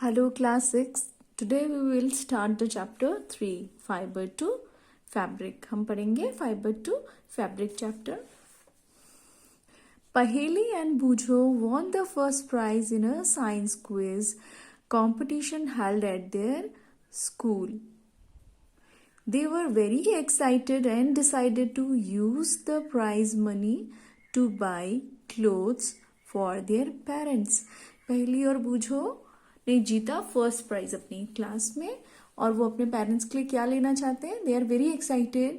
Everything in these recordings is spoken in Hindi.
Hello class 6. Today we will start the chapter 3 fiber to fabric. हम पढ़ेंगे fiber to fabric chapter. Paheli and Bujo won the first prize in a science quiz competition held at their school. They were very excited and decided to use the prize money to buy clothes for their parents. पहेली और बूझो ने जीता फर्स्ट प्राइज अपनी क्लास में और वो अपने पेरेंट्स के लिए क्या लेना चाहते हैं. दे आर वेरी एक्साइटेड,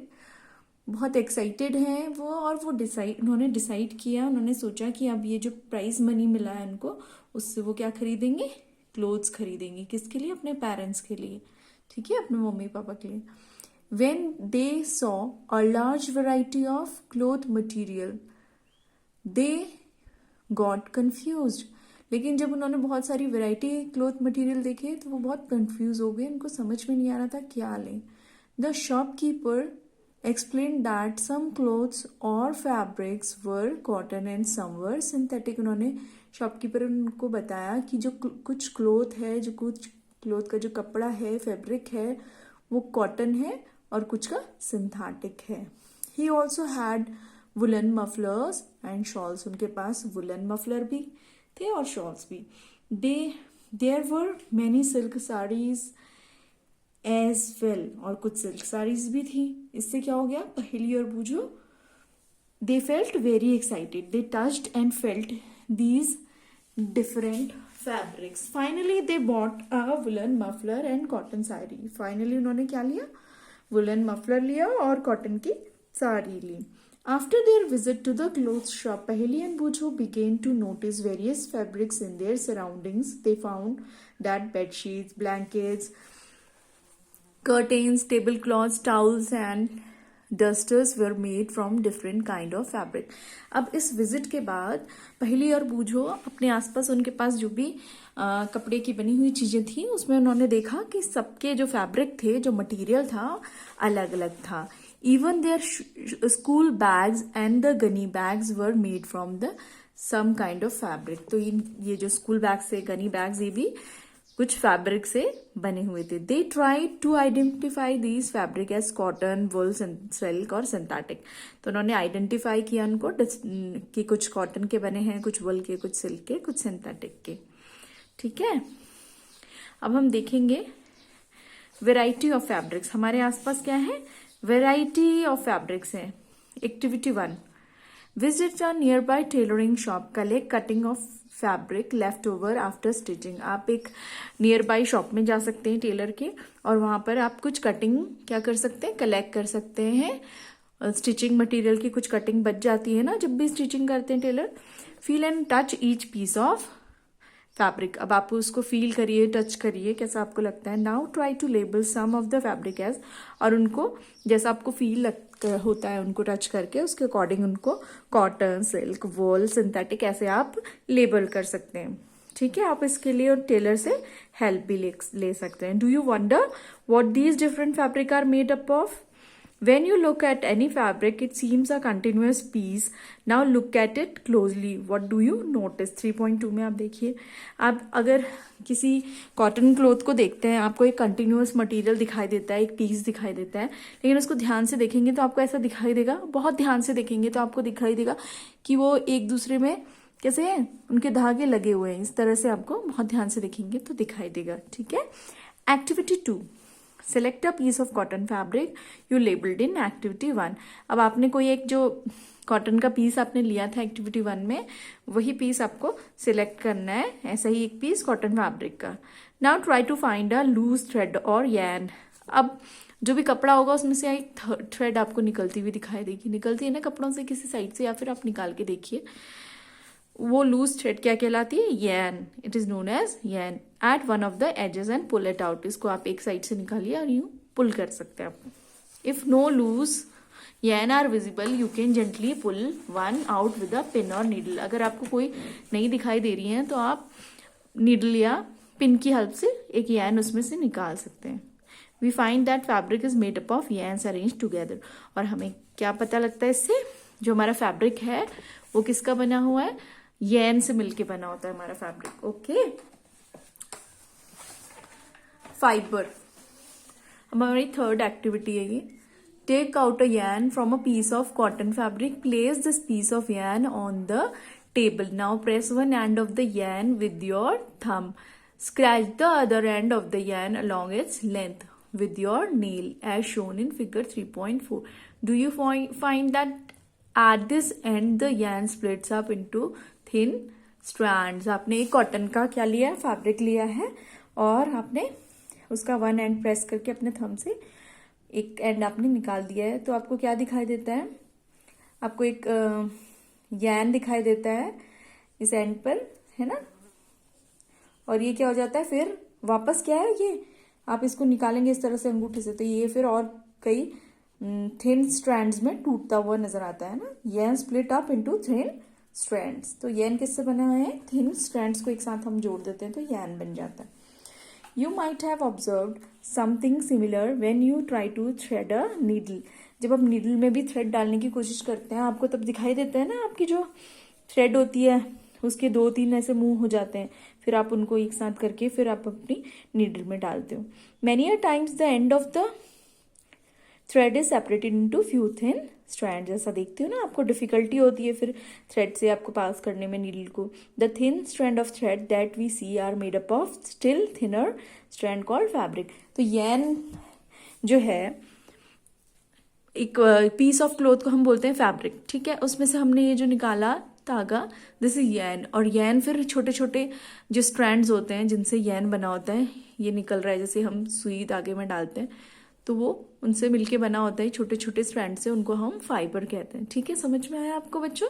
बहुत एक्साइटेड हैं वो. और वो उन्होंने डिसाइड किया, उन्होंने सोचा कि अब ये जो प्राइज मनी मिला है उनको, उससे वो क्या खरीदेंगे, क्लोथ्स खरीदेंगे. किसके लिए? अपने पेरेंट्स के लिए. ठीक है, अपने मम्मी पापा के लिए. When they saw a large variety of cloth material they got confused. लेकिन जब उन्होंने बहुत सारी वैरायटी क्लॉथ मटेरियल देखे तो वो बहुत कंफ्यूज हो गए, उनको समझ में नहीं आ रहा था क्या लें. The shopkeeper explain that some clothes और fabrics were cotton and some were synthetic. उन्होंने शॉपकीपर उनको बताया कि जो कुछ क्लोथ है, जो कुछ क्लोथ का जो कपड़ा है, फैब्रिक है, वो कॉटन है और कुछ का सिंथेटिक है. He also had woollen mufflers and shawls. उनके पास वुलन मफलर भी थे और शॉल्स भी. There were many silk saris as well. और कुछ सिल्क साड़ीज भी थी. इससे क्या हो गया, पहेली और Boojho they felt very excited. They touched and felt these different fabrics. Finally they bought a woollen muffler and cotton sari. Finally उन्होंने क्या लिया, वुलन मफलर लिया और कॉटन की साड़ी ली. After their visit to the clothes shop, Paheli and Bujho began to notice various fabrics in their surroundings. They found that bed sheets, blankets, curtains, tablecloths, towels and dusters were made from different kind of fabric. अब इस विजिट के बाद पहली और बूझो अपने आसपास, उनके पास जो भी कपड़े की बनी हुई चीजें थी, उसमें उन्होंने देखा कि सबके जो फैब्रिक थे, जो मटेरियल था, अलग अलग था. Even their school bags and the gunny bags were made from the some kind of fabric. तो ये जो स्कूल बैग्स से गनी बैग्स, ये भी कुछ फैब्रिक से बने हुए थे. They tried to identify these fabric as cotton, wool, silk और synthetic. तो उन्होंने आइडेंटिफाई किया उनको कि कुछ कॉटन के बने हैं, कुछ वुल के, कुछ सिल्क के, कुछ सिंथेटिक के. ठीक है, अब हम देखेंगे वेराइटी ऑफ फैब्रिक्स. हमारे आसपास क्या है, वेराइटी ऑफ फैब्रिक्स है. Activity 1, visit a near by tailoring shop, collect cutting of fabric left over after stitching. आप एक नियर बाय शॉप में जा सकते हैं टेलर के, और वहां पर आप कुछ कटिंग क्या कर सकते हैं, कलेक्ट कर सकते हैं. स्टिचिंग मटेरियल की कुछ कटिंग बच जाती है ना जब भी स्टिचिंग करते हैं tailor. Feel and touch each piece of fabric. अब आप उसको फील करिए, टच करिए, कैसा आपको लगता है. Now try to label some of the fabric as. और उनको जैसा आपको फील होता है उनको टच करके, उसके अकॉर्डिंग उनको कॉटन, सिल्क, वूल, सिंथेटिक ऐसे आप लेबल कर सकते हैं. ठीक है, आप इसके लिए टेलर से हेल्प भी ले सकते हैं. Do you wonder what these different fabric are made up of? When you look at any fabric, it seems a continuous piece. Now look at it closely. What do you notice? 3.2 में आप देखिए, आप अगर किसी कॉटन क्लोथ को देखते हैं, आपको एक कंटिन्यूअस मटेरियल दिखाई देता है, एक पीस दिखाई देता है. लेकिन उसको ध्यान से देखेंगे तो आपको ऐसा दिखाई देगा, बहुत ध्यान से देखेंगे तो आपको दिखाई देगा कि वो एक दूसरे में कैसे हैं, उनके धागे लगे हुए हैं. इस तरह से आपको बहुत ध्यान से देखेंगे तो दिखाई देगा. ठीक है. Activity 2, select a piece of cotton fabric you labelled in activity 1. अब आपने कोई एक जो कॉटन का पीस आपने लिया था एक्टिविटी 1 में, वही पीस आपको सिलेक्ट करना है, ऐसा ही एक पीस कॉटन फैब्रिक का. Now try to find a loose thread or yarn. अब जो भी कपड़ा होगा उसमें से एक थ्रेड आपको निकलती हुई दिखाई देगी. निकलती है ना कपड़ों से किसी साइड से, या फिर आप निकाल के देखिए. वो लूज थ्रेड क्या कहलाती है, yarn. It is known as yarn. At one of the edges and pull it out. इसको आप एक साइड से निकालिए और यूं पुल कर सकते हैं आप. If no loose yarn are visible, you can gently pull one out with a pin or needle. अगर आपको कोई नहीं दिखाई दे रही है तो आप नीडल या पिन की हेल्प से एक yarn उसमें से निकाल सकते हैं. We find that fabric is made up of yarns arrange together. और हमें क्या पता लगता है इससे, जो हमारा फैब्रिक है वो किसका बना हुआ है, yarn से मिलके बना होता है हमारा फैब्रिक. Okay, fibre. अब हमारी थर्ड एक्टिविटी है ये। Take out a yarn from a piece of cotton fabric, place this piece of yarn on the table, now press one end of the yarn with your thumb, scratch the other end of the yarn along its length with your nail as shown in figure 3.4. Do you find that at this end the yarn splits up into thin strands? आपने एक कॉटन का क्या लिया है, फैब्रिक लिया है, और आपने उसका वन एंड प्रेस करके अपने थंब से एक एंड आपने निकाल दिया है। तो आपको क्या दिखाई देता है, आपको एक yarn दिखाई देता है इस एंड पर, है ना। और ये क्या हो जाता है फिर वापस, क्या है ये, आप इसको निकालेंगे इस तरह से अंगूठे से, तो ये फिर और कई थिन स्ट्रैंड्स में टूटता हुआ नजर आता है ना। yarn split up into thin strands. तो yarn किससे बना है, थिन स्ट्रैंड्स को एक साथ हम जोड़ देते हैं तो yarn बन जाता है। You might have observed something similar when you try to thread a needle. जब आप नीडल में भी थ्रेड डालने की कोशिश करते हैं, आपको तब दिखाई देता है ना, आपकी जो थ्रेड होती है उसके 2-3 ऐसे मुंह हो जाते हैं, फिर आप उनको एक साथ करके फिर आप अपनी नीडल में डालते हो। Many a times the end of the thread is separated into few thin strand. जैसा देखते हो ना, आपको डिफिकल्टी होती है फिर थ्रेड से आपको पास करने में नीडल को। The thin strand of thread that we see are made up of still thinner strand called fabric. तो yarn जो है, एक पीस ऑफ क्लोथ को हम बोलते हैं फैब्रिक, ठीक है। उसमें से हमने ये जो निकाला धागा, दिस इज yarn। और yarn फिर छोटे छोटे जो स्ट्रैंड्स होते हैं जिनसे yarn बना होता है, ये निकल रहा है जैसे हम सुई धागे में डालते हैं, तो वो उनसे मिलके बना होता है छोटे छोटे स्ट्रैंड से, उनको हम फाइबर कहते हैं। ठीक है, समझ में आया आपको बच्चों?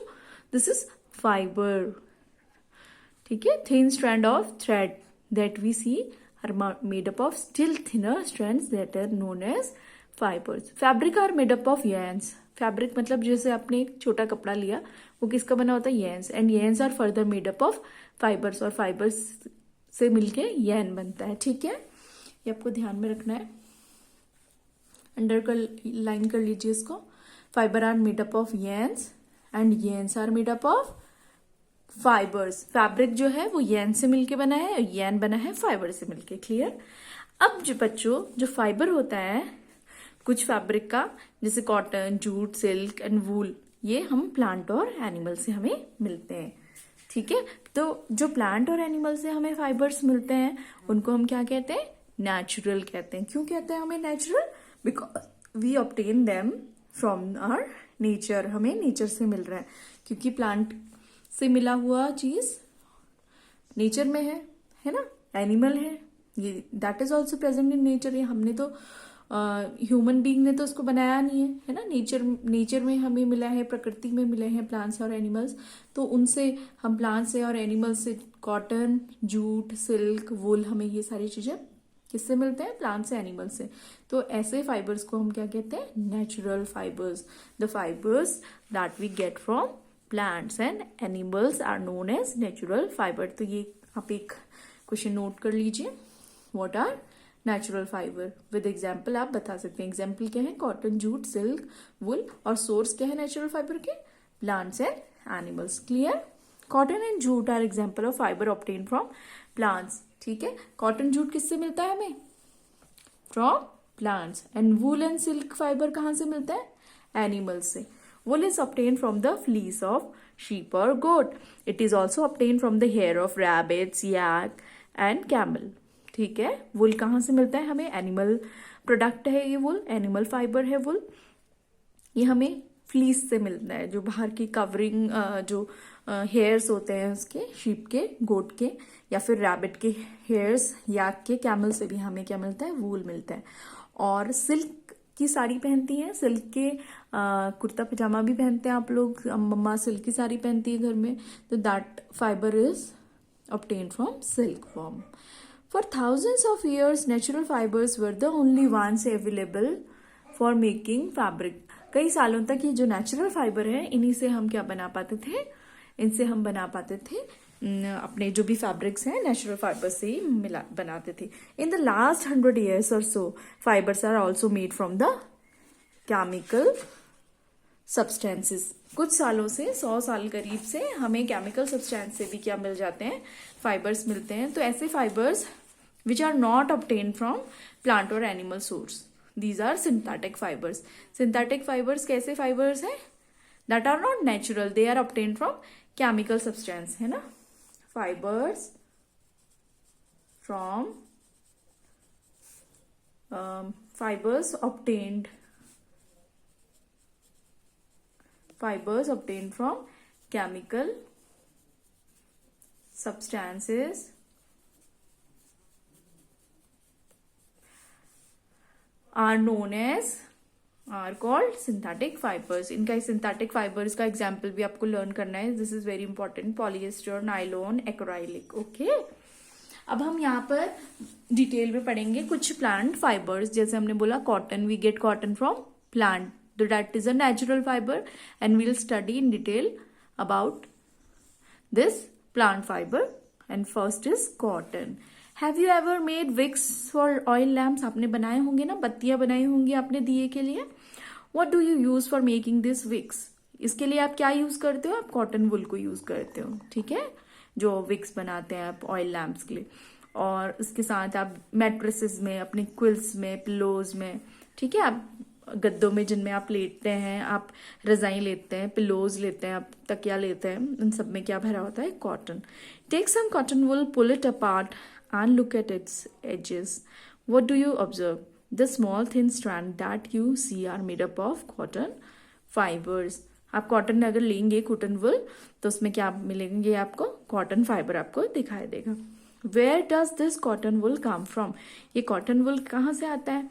दिस इज फाइबर, ठीक है। Thin strand of thread that we see are made up of still thinner strands that are known as fibres. Fabric are made up of yarns। Fabric मतलब जैसे आपने एक छोटा कपड़ा लिया, वो किसका बना होता है, yarns। And yarns are further made up of fibres, और फाइबर्स से मिलके yarn बनता है। ठीक है, ये आपको ध्यान में रखना है, अंडर कर लाइन कर लीजिए इसको। Fibre are made up of yarns and yarns are made up of fibres. Fabric जो है वो yarn से मिलके बना है, और yarn बना है फाइबर से मिलके। क्लियर? अब जो बच्चों जो फाइबर होता है कुछ फैब्रिक का, जैसे cotton, jute, silk and wool, ये हम प्लांट और एनिमल से हमें मिलते हैं। ठीक है, तो जो प्लांट और एनिमल से हमें फाइबर्स मिलते हैं उनको हम क्या कहते हैं, नेचुरल कहते हैं। क्यों कहते हैं हमें natural? Because we obtain them from our nature. हमें नेचर से मिल रहा है, क्योंकि प्लांट से मिला हुआ चीज नेचर में है ना। एनिमल है ये, that is also present in nature. ये हमने तो ह्यूमन बीइंग ने तो उसको बनाया नहीं है ना। नेचर में हमें मिला है, प्रकृति में मिले हैं प्लांट्स और एनिमल्स। तो उनसे हम प्लांट्स से और एनिमल्स से कॉटन, जूट, सिल्क, वुल, हमें ये सारी चीजें किससे मिलते हैं, प्लांट से, एनिमल से। तो ऐसे फाइबर्स को हम क्या कहते हैं, natural fibres. The fibres that we get from plants and animals are known as natural fibre. तो ये आप एक क्वेश्चन नोट कर लीजिए, what are natural fibre. With example आप बता सकते हैं। एग्जाम्पल क्या है, कॉटन, जूट, सिल्क, वुल, और सोर्स क्या है नेचुरल फाइबर के, plants and animals. Clear? Cotton and jute are example of fibre obtain from plants. ठीक है, कॉटन जूट किससे मिलता है हमें, from plants. And wool and silk fibre कहां से मिलता है, एनिमल्स से। Wool is obtained from the fleece of sheep or goat. It is also obtained from the hair of rabbits, yak and camel. ठीक है, वुल कहाँ से मिलता है हमें, एनिमल प्रोडक्ट है ये वुल, एनिमल फाइबर है वुल। ये हमें फ्लीस से मिलता है, जो बाहर की कवरिंग जो हेयर्स होते हैं उसके, शीप के, गोट के, या फिर रैबिट के हेयर्स, याक के, कैमल से भी हमें क्या मिलता है, वूल मिलता है। और सिल्क की साड़ी पहनती हैं, सिल्क के कुर्ता पजामा भी पहनते हैं आप लोग, मम्मा सिल्क की साड़ी पहनती है घर में, तो that fibre is obtained from silkworm. For thousands of years, natural fibers were the only ones available for making fabric. कई सालों तक ये जो नेचुरल फाइबर है, इन्हीं से हम क्या बना पाते थे, इनसे हम बना पाते थे अपने जो भी फैब्रिक्स हैं, नेचुरल फाइबर से ही बनाते थे। इन द लास्ट 100 years और so, fibres are also made from the chemical substances. कुछ सालों से, 100 साल करीब से, हमें केमिकल सब्सटेंस से भी क्या मिल जाते हैं, फाइबर्स मिलते हैं। तो ऐसे fibres which are not obtained from plant or animal source. These are synthetic fibers. Synthetic fibers कैसे fibers हैं? That are not natural, they are obtained from chemical substance, है ना? Fibers from fibers obtained from chemical substances are known as are called synthetic fibers. इनका synthetic fibers का example भी आपको learn करना है. This is very important. Polyester, nylon, acrylic. Okay. अब हम यहाँ पर डिटेल में पढ़ेंगे कुछ प्लांट फाइबर्स. जैसे हमने बोला cotton, we get cotton from plant, that is a natural fibre and we'll study in detail about this plant fibre. And first is cotton. Have you ever made wicks for oil lamps? आपने बनाए होंगे ना, बत्तियां बनाई होंगी आपने दिए के लिए. What do you use for making this wicks? इसके लिए आप क्या यूज करते हो? आप कॉटन वुल को यूज करते हो. ठीक है, जो विक्स बनाते हैं आप ऑयल लैम्प्स के लिए. और इसके साथ आप मैट्रेसेस में, अपने क्विल्स में, पिलोज में, ठीक है, आप गद्दों में जिनमें आप लेटते हैं, आप रजाई लेते हैं, पिलोज लेते हैं, आप तकिया लेते हैं, उन सब में क्या भरा होता है? Cotton. Take some cotton wool, pull it apart and look at its edges. What do you observe? The small thin strand that you see are made up of cotton fibers. आप कॉटन अगर लेंगे, कॉटन वुल, तो उसमें क्या मिलेंगे आपको? कॉटन फाइबर आपको दिखाई देगा. Where does this cotton wool come from? ये कॉटन वुल कहाँ से आता है?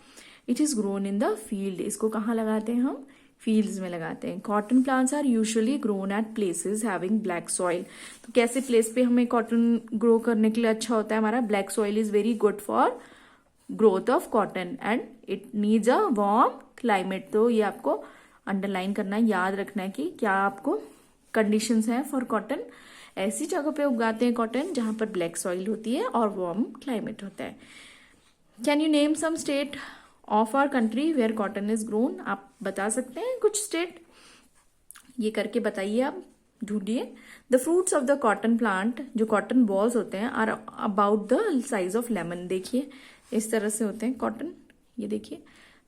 It is grown in the field. इसको कहाँ लगाते हैं हम? फील्ड्स में लगाते हैं. Cotton plants are usually grown at places having black soil. तो कैसे प्लेस पे हमें कॉटन ग्रो करने के लिए अच्छा होता है? हमारा black soil is very good for growth of cotton and it needs a warm climate. तो ये आपको अंडरलाइन करना है, याद रखना है कि क्या आपको कंडीशंस हैं फॉर कॉटन. ऐसी जगह पे उगाते हैं कॉटन जहां पर ब्लैक सॉइल होती है और वार्म क्लाइमेट होता है. Can you name some state of our country where cotton is grown? आप बता सकते हैं कुछ स्टेट? ये करके बताइए, आप ढूंढिए. The fruits of the cotton plant, जो कॉटन बॉल्स होते हैं, are about the size of lemon. देखिए इस तरह से होते हैं कॉटन, ये देखिए.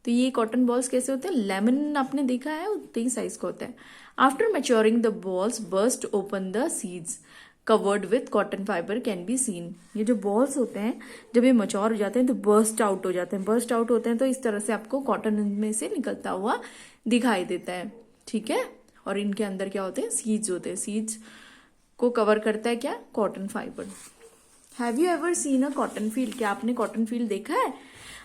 तो ये कॉटन बॉल्स कैसे होते हैं? लेमन आपने देखा है, उतने ही साइज का होता है. After maturing the balls burst open the seeds covered with cotton fibre can be seen. ये जो बॉल्स होते हैं जब ये मच्योर हो जाते हैं तो बर्स्ट आउट हो जाते हैं. बर्स्ट आउट होते हैं तो इस तरह से आपको कॉटन में से निकलता हुआ दिखाई देता है. ठीक है, और इनके अंदर क्या होते हैं? सीड्स होते हैं. सीड्स को कवर करता है क्या? Cotton fibre. Have you ever seen a cotton field? क्या आपने कॉटन फील्ड देखा है?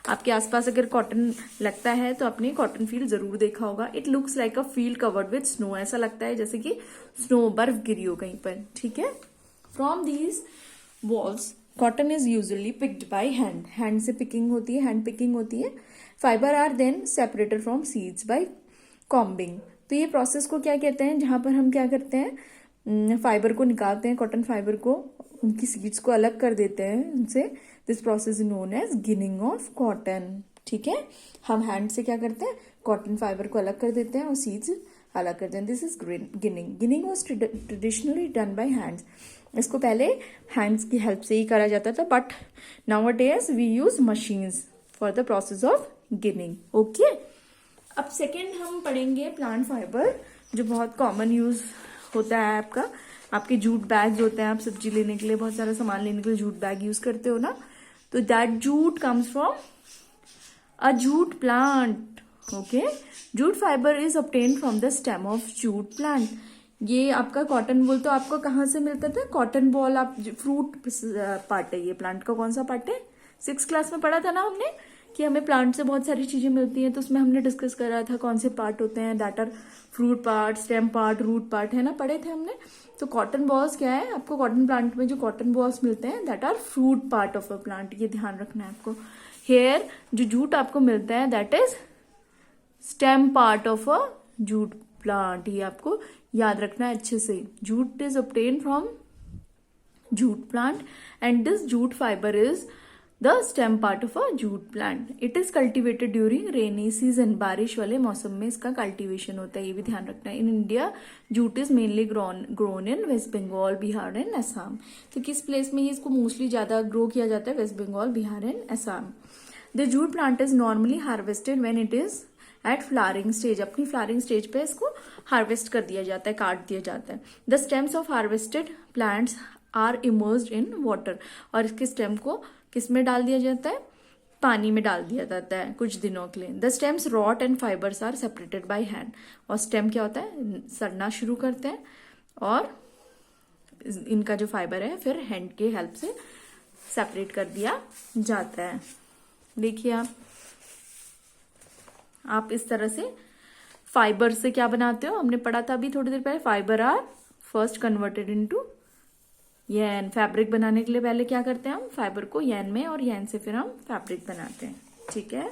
आपके आसपास अगर कॉटन लगता है तो आपने कॉटन फील्ड जरूर देखा होगा. It looks like a field covered with snow. ऐसा लगता है जैसे कि स्नो, बर्फ गिरी हो कहीं पर. ठीक है. From these bolls cotton is usually picked by hand. Hand से पिकिंग होती है, हैंड पिकिंग होती है. Fibre are then separated from seeds by combing. तो ये प्रोसेस को क्या कहते हैं? जहां पर हम क्या करते हैं? फाइबर को निकालते हैं, कॉटन फाइबर को, उनकी सीड्स को अलग कर देते हैं उनसे. This process is known as ginning of cotton. ठीक है, हम हैंड से क्या करते हैं? कॉटन फाइबर को अलग कर देते हैं और सीड्स अलग करते हैं. This is ginning. Ginning was traditionally done by hands. इसको पहले हैंड्स की हेल्प से ही करा जाता था, but nowadays we use machines for the process of ginning. Okay. अब सेकेंड हम पढ़ेंगे प्लांट फाइबर, जो बहुत कॉमन यूज होता है आपका. आपके जूट बैग्स होते हैं, आप सब्जी लेने के लिए, बहुत सारा सामान लेने के लिए जूट बैग यूज करते हो ना. तो that jute comes from a jute plant. Okay. Jute fibre is obtained from the stem of jute plant. ये आपका कॉटन वुल तो आपको कहाँ से मिलता था? Cotton ball. आप फ्रूट पार्ट है ये, प्लांट का कौन सा पार्ट है? 6th क्लास में पढ़ा था ना हमने कि हमें प्लांट से बहुत सारी चीजें मिलती हैं. तो उसमें हमने डिस्कस करा था कौन से पार्ट होते हैं. That are fruit part, stem part, root part, है ना, पढ़े थे हमने. तो कॉटन बॉल्स क्या है? आपको कॉटन प्लांट में जो कॉटन बॉल्स मिलते हैं that are fruit part of a plant. ये ध्यान रखना है आपको. हेयर जो जूट आपको मिलता है that is stem part of a jute plant. ये आपको याद रखना है अच्छे से. Jute is obtain from jute plant and this jute fibre is the stem part of a jute plant. It is cultivated during rainy season. बारिश वाले मौसम में इसका कल्टीवेशन होता है, ये भी ध्यान रखना है। In India jute is mainly grown in West Bengal, Bihar and Assam. तो किस प्लेस में इसको मोस्टली ज्यादा ग्रो किया जाता है? West Bengal, Bihar and Assam. The jute plant is normally harvested when it is at flowering stage. अपनी फ्लावरिंग स्टेज पे इसको हार्वेस्ट कर दिया जाता है, काट दिया जाता है। The stems of harvested plants are immersed in water. और इसके स्टेम को किस में डाल दिया जाता है? पानी में डाल दिया जाता है कुछ दिनों के लिए। The stems rot and fibres are separated by hand. और स्टेम क्या होता है? सड़ना शुरू करते हैं और इनका जो फाइबर है फिर हैंड के हेल्प से सेपरेट कर दिया जाता है। देखिए आप इस तरह से फाइबर से क्या बनाते हो? हमने पढ़ा था अभी थोड़ी देर पहले, fibre are first converted into yarn. Fabric बनाने के लिए पहले क्या करते हैं हम? फाइबर को यैन में, और यैन से फिर हम फैब्रिक बनाते हैं। ठीक है।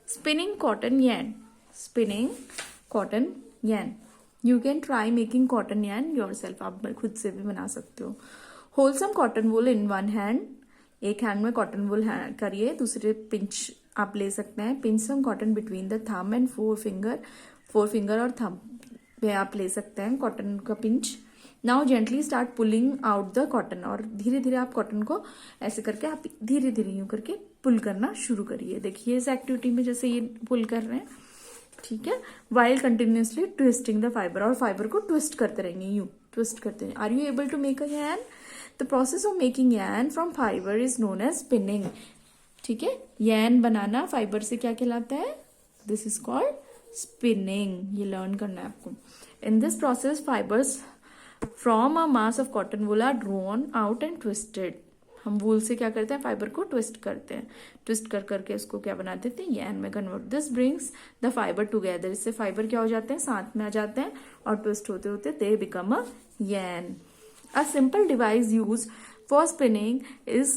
Spinning cotton yarn. Spinning cotton yarn. You can try making cotton yarn yourself. आप खुद से भी बना सकते हो। Hold some cotton wool in one hand. एक हैंड में कॉटन वूल करिए, दूसरे पिंच आप ले सकते हैं। Pinch some cotton between the thumb and forefinger और थंब पे आप ले सकते हैं कॉटन का pinch. Now gently start pulling out the cotton. और धीरे धीरे आप कॉटन को ऐसे करके आप धीरे धीरे यूं करके पुल करना शुरू करिए। देखिए इस एक्टिविटी में जैसे ये पुल कर रहे हैं, ठीक है, while continuously twisting the fibre. और फाइबर को ट्विस्ट करते रहेंगे, यूं ट्विस्ट करते हैं। Are you able to make a yarn? The process of making yarn from fibre is known as spinning. ठीक है, yarn बनाना फाइबर से क्या कहलाता है? This is called spinning. ये लर्न करना है आपको। In this process fibres from a mass of cotton wool are drawn out and twisted. हम वूल से क्या करते हैं? फाइबर को ट्विस्ट करते हैं। ट्विस्ट कर करके उसको क्या बना देते हैं? yarn में convert. This brings the fibre together. इससे फाइबर क्या हो जाते हैं? साथ में आ जाते हैं और ट्विस्ट होते होते they become a yarn। A simple device used for spinning is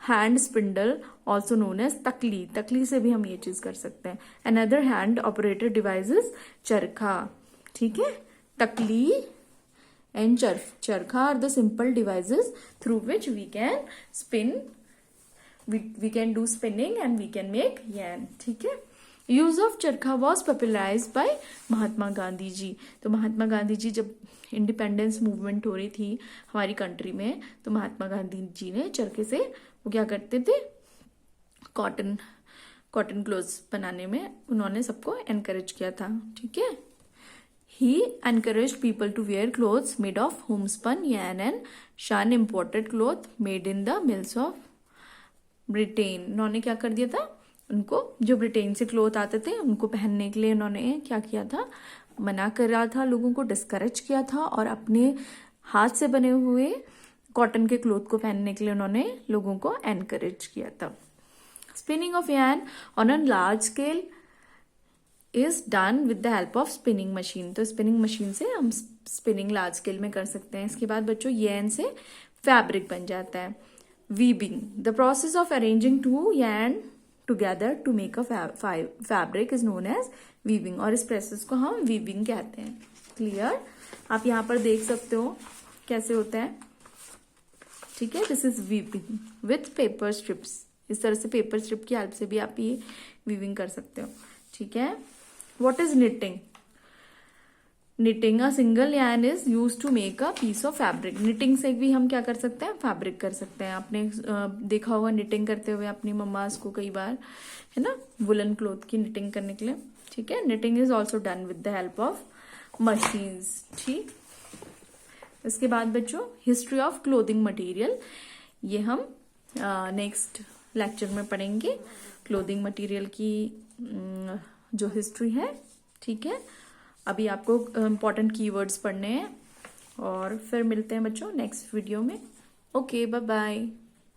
hand spindle, also known as तकली। तकली से भी हम ये चीज कर सकते हैं। Another hand operated device is चरखा। ठीक है, तकली and चरखा are the simple devices through which we can spin, we can do spinning and we can make yarn। ठीक है। यूज ऑफ चरखा was popularised bye Mahatma Gandhi ji. तो महात्मा गांधी जी जब इंडिपेंडेंस मूवमेंट हो रही थी हमारी कंट्री में, तो महात्मा गांधी जी ने चरखे से वो क्या करते थे? कॉटन क्लोथ्स बनाने में उन्होंने सबको एनकरेज किया था। ठीक है। He encourage people to wear clothes made of homespun yarn and shun imported cloth made in the mills of Britain. उन्होंने क्या कर दिया था? उनको जो ब्रिटेन से क्लोथ आते थे उनको पहनने के लिए उन्होंने क्या किया था? मना कर रहा था, लोगों को डिस्करेज किया था, और अपने हाथ से बने हुए कॉटन के क्लोथ को पहनने के लिए उन्होंने लोगों को एनकरेज किया था। Spinning of yarn on a large scale is done with the help of spinning machine. तो स्पिनिंग मशीन से हम स्पिनिंग लार्ज स्केल में कर सकते हैं। इसके बाद बच्चों yarn से फैब्रिक बन जाता है। Weaving, the process of arranging two yarn together to make a fabric is known as weaving. और इस प्रोसेस को हम वीविंग कहते हैं। क्लियर? आप यहाँ पर देख सकते हो कैसे होता है। ठीक है, this is weaving with paper strips. इस तरह से पेपर स्ट्रिप की हेल्प से भी आप ये वीविंग कर सकते हो। ठीक है। What is knitting? Knitting, a single yarn is use to make a piece of fabric. Knitting से भी हम क्या कर सकते हैं? फैब्रिक कर सकते हैं। आपने देखा होगा निटिंग करते हुए अपनी मम्मास को कई बार, है ना, वुलन क्लोथ की निटिंग करने के लिए। ठीक है। Knitting is also done with the help of machines. ठीक। इसके बाद बच्चों हिस्ट्री ऑफ क्लोथिंग मटेरियल, ये हम नेक्स्ट लेक्चर में पढ़ेंगे। क्लोथिंग मटेरियल की जो हिस्ट्री है। ठीक है। अभी आपको इम्पोर्टेंट कीवर्ड्स पढ़ने हैं और फिर मिलते हैं बच्चों नेक्स्ट वीडियो में। Okay, bye bye.